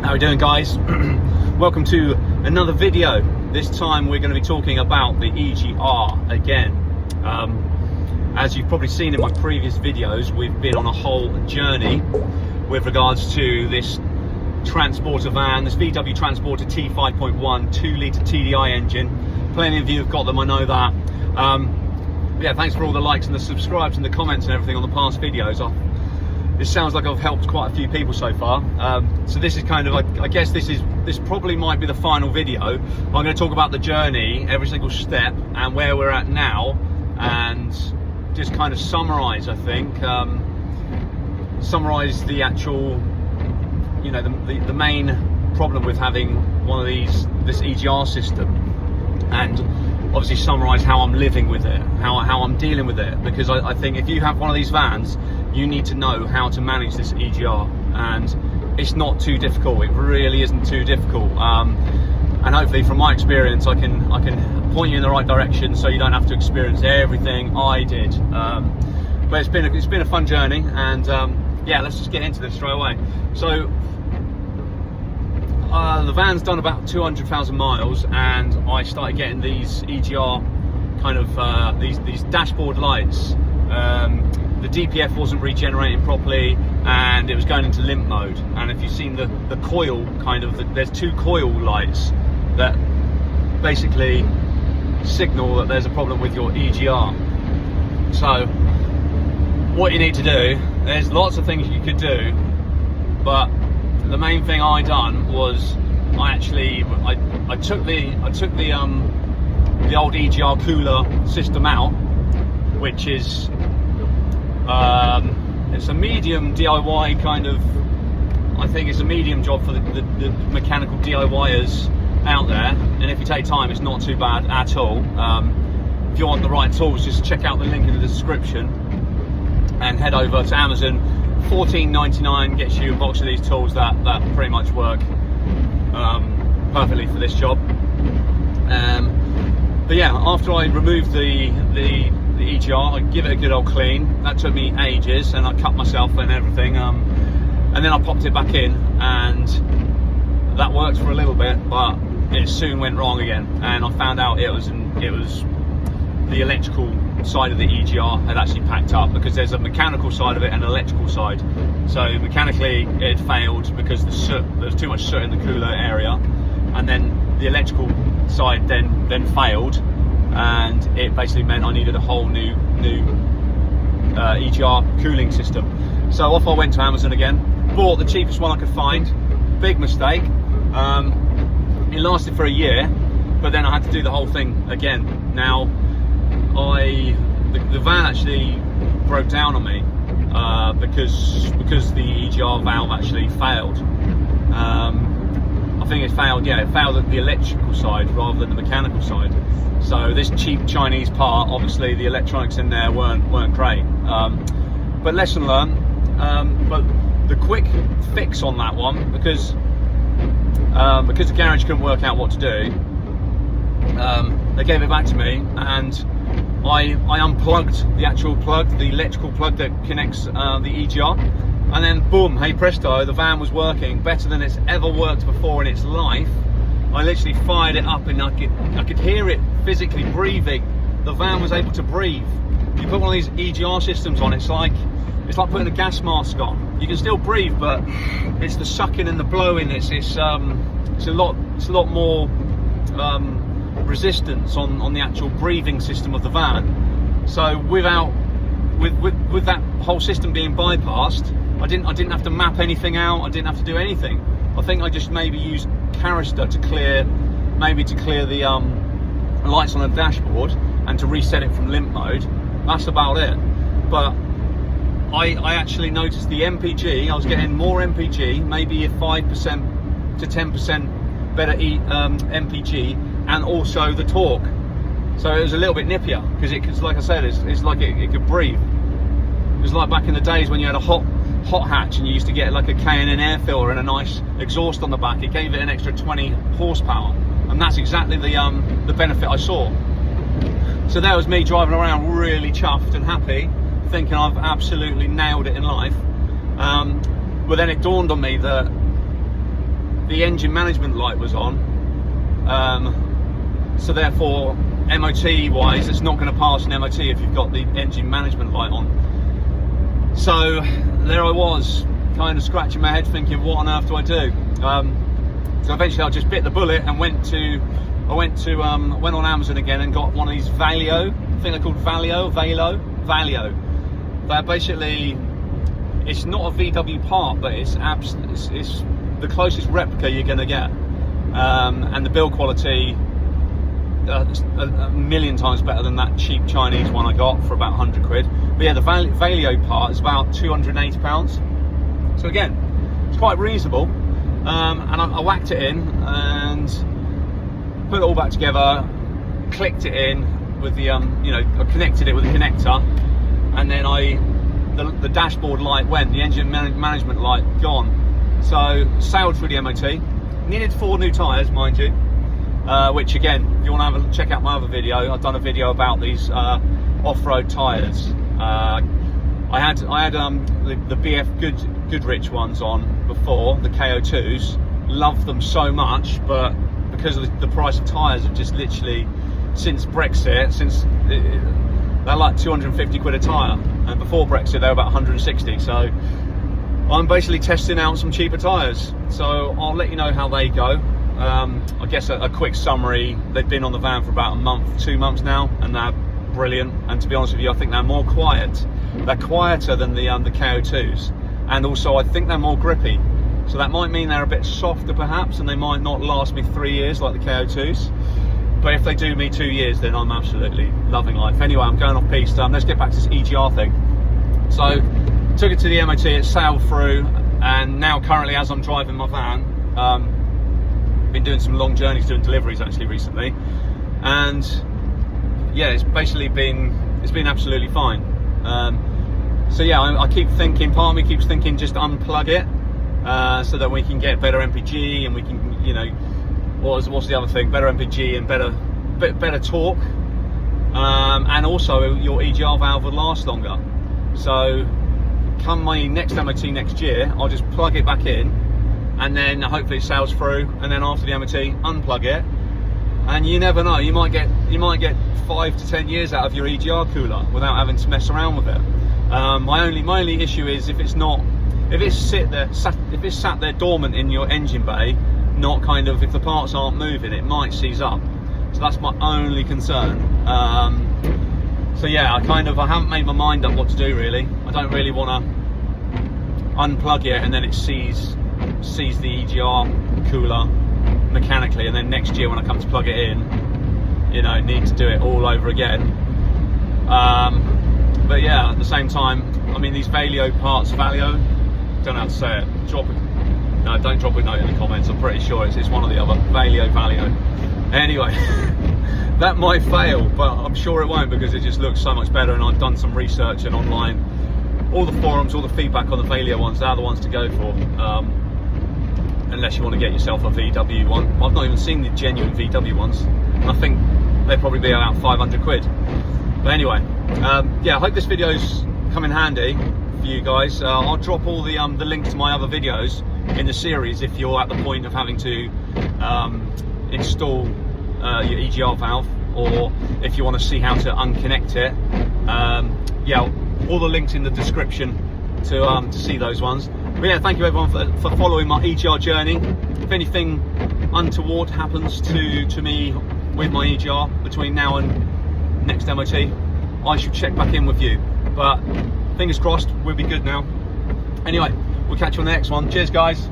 How are we doing, guys? Welcome to another video. This time we're going to be talking about the EGR again. As you've probably seen in my previous videos, we've been on a whole journey with regards to this transporter van, this VW Transporter T5.1 2-litre TDI engine. Plenty of you have got them, I know that. Yeah, thanks for all the likes and the subscribes and the comments and everything on the past videos. This sounds like I've helped quite a few people so far. So this is kind of, I guess this probably might be the final video. I'm going to talk about the journey, every single step, and where we're at now, and just kind of summarise, I think, summarise the actual, you know, the main problem with having one of this EGR system, and obviously summarise how I'm living with it, how I'm dealing with it, because I think if you have one of these vans, you need to know how to manage this EGR, and it's not too difficult. It really isn't too difficult, and hopefully from my experience I can point you in the right direction so you don't have to experience everything I did. But it's been a fun journey, and yeah, let's just get into this straight away. So the van's done about 200,000 miles, and I started getting these EGR kind of these dashboard lights. The DPF wasn't regenerating properly, and it was going into limp mode. And if you've seen the coil, there's two coil lights that basically signal that there's a problem with your EGR. So what you need to do, there's lots of things you could do, but the main thing I done was I took the old EGR cooler system out, which is it's a medium DIY kind of. I think it's a medium job for the mechanical DIYers out there, and if you take time, it's not too bad at all. If you want the right tools, just check out the link in the description and head over to Amazon. $14.99 gets you a box of these tools that pretty much work perfectly for this job. But yeah, after I removed the EGR, I give it a good old clean. That took me ages, and I cut myself and everything. And then I popped it back in, and that worked for a little bit, but it soon went wrong again. And I found out it was the electrical side of the EGR had actually packed up, because there's a mechanical side of it and an electrical side. So mechanically it failed because there was too much soot in the cooler area, and then the electrical side then failed, and it basically meant I needed a whole new EGR cooling system. So off I went to Amazon again, bought the cheapest one I could find. Big mistake. It lasted for a year, but then I had to do the whole thing again. Now the van actually broke down on me because the EGR valve actually failed. I think it failed at the electrical side rather than the mechanical side. So this cheap Chinese part, obviously the electronics in there weren't great. But lesson learned. But the quick fix on that one, because the garage couldn't work out what to do, they gave it back to me, and I unplugged the actual plug, the electrical plug that connects the EGR, and then boom, hey presto, the van was working better than it's ever worked before in its life. I literally fired it up, and I could hear it physically breathing. The van was able to breathe. You put one of these EGR systems on, it's like putting a gas mask on. You can still breathe, but it's the sucking and the blowing. It's a lot more resistance on the actual breathing system of the van. So with that whole system being bypassed, I didn't have to map anything out. I didn't have to do anything. I think I just maybe used canister to clear the lights on the dashboard and to reset it from limp mode. That's about it. But I actually noticed the MPG. I was getting more MPG, maybe a 5% to 10% better MPG, and also the torque. So it was a little bit nippier, because like I said, it's like it could breathe. It was like back in the days when you had a hot hatch and you used to get like a K&N air filter and a nice exhaust on the back. It gave it an extra 20 horsepower, and that's exactly the benefit I saw. So there was me driving around really chuffed and happy, thinking I've absolutely nailed it in life. But then it dawned on me that the engine management light was on, so therefore MOT wise it's not going to pass an MOT if you've got the engine management light on. So there I was, kind of scratching my head thinking, what on earth do I do? So eventually I just bit the bullet and went on Amazon again and got one of these Valeo, I think they're called Valeo. They're basically, it's not a VW part, but it's the closest replica you're going to get, and the build quality a million times better than that cheap Chinese one I got for about 100 quid. But yeah, the Valeo part is about £280. So again, it's quite reasonable. And I whacked it in and put it all back together, clicked it in with the you know, I connected it with a connector, and then the dashboard light went, the engine management light gone. So sailed through the MOT, needed 4 new tyres, mind you, which again, if you want to check out my other video, I've done a video about these off-road tyres. I had the BF Goodrich ones on before, the KO2s, loved them so much, but because of the price of tyres have just literally, since Brexit, they're like 250 quid a tyre, and before Brexit they were about 160, so I'm basically testing out some cheaper tyres, so I'll let you know how they go. I guess a quick summary, they've been on the van for about a month, 2 months now, and they're brilliant, and to be honest with you, I think they're more quiet. They're quieter than the KO2s, and also I think they're more grippy, so that might mean they're a bit softer perhaps, and they might not last me 3 years like the KO2s, but if they do me 2 years, then I'm absolutely loving life. Anyway, I'm going off piste. Let's get back to this EGR thing. So took it to the MOT, it sailed through, and now currently as I'm driving my van, been doing some long journeys doing deliveries actually recently, and yeah, it's basically been absolutely fine. So yeah, I keep thinking, part of me keeps thinking just unplug it, so that we can get better MPG, and we can, you know, what's the other thing, better MPG and better torque, and also your EGR valve will last longer. So come my next MOT next year, I'll just plug it back in, and then hopefully it sails through, and then after the MOT unplug it, and you never know, you might get 5 to 10 years out of your EGR cooler without having to mess around with it. My only issue is if it's sat there dormant in your engine bay, not kind of, if the parts aren't moving, it might seize up. So that's my only concern. So yeah, I haven't made my mind up what to do really. I don't really want to unplug it and then it sees the EGR cooler mechanically, and then next year when I come to plug it in, you know, need to do it all over again. But yeah, at the same time, I mean, these Valeo parts, Valeo, don't know how to say it, don't drop a note in the comments, I'm pretty sure it's one or the other, Valeo. Anyway, that might fail, but I'm sure it won't, because it just looks so much better, and I've done some research and online, all the forums, all the feedback on the Valeo ones, they're the ones to go for, unless you want to get yourself a VW one. I've not even seen the genuine VW ones, and I think they'd probably be about 500 quid. But anyway, yeah, I hope this video's come in handy for you guys. I'll drop all the links to my other videos in the series if you're at the point of having to install your EGR valve, or if you want to see how to unconnect it. Yeah, all the links in the description to see those ones. But yeah, thank you everyone for following my EGR journey. If anything untoward happens to me with my EGR between now and next MOT, I should check back in with you, but fingers crossed we'll be good now. Anyway, we'll catch you on the next one. Cheers guys.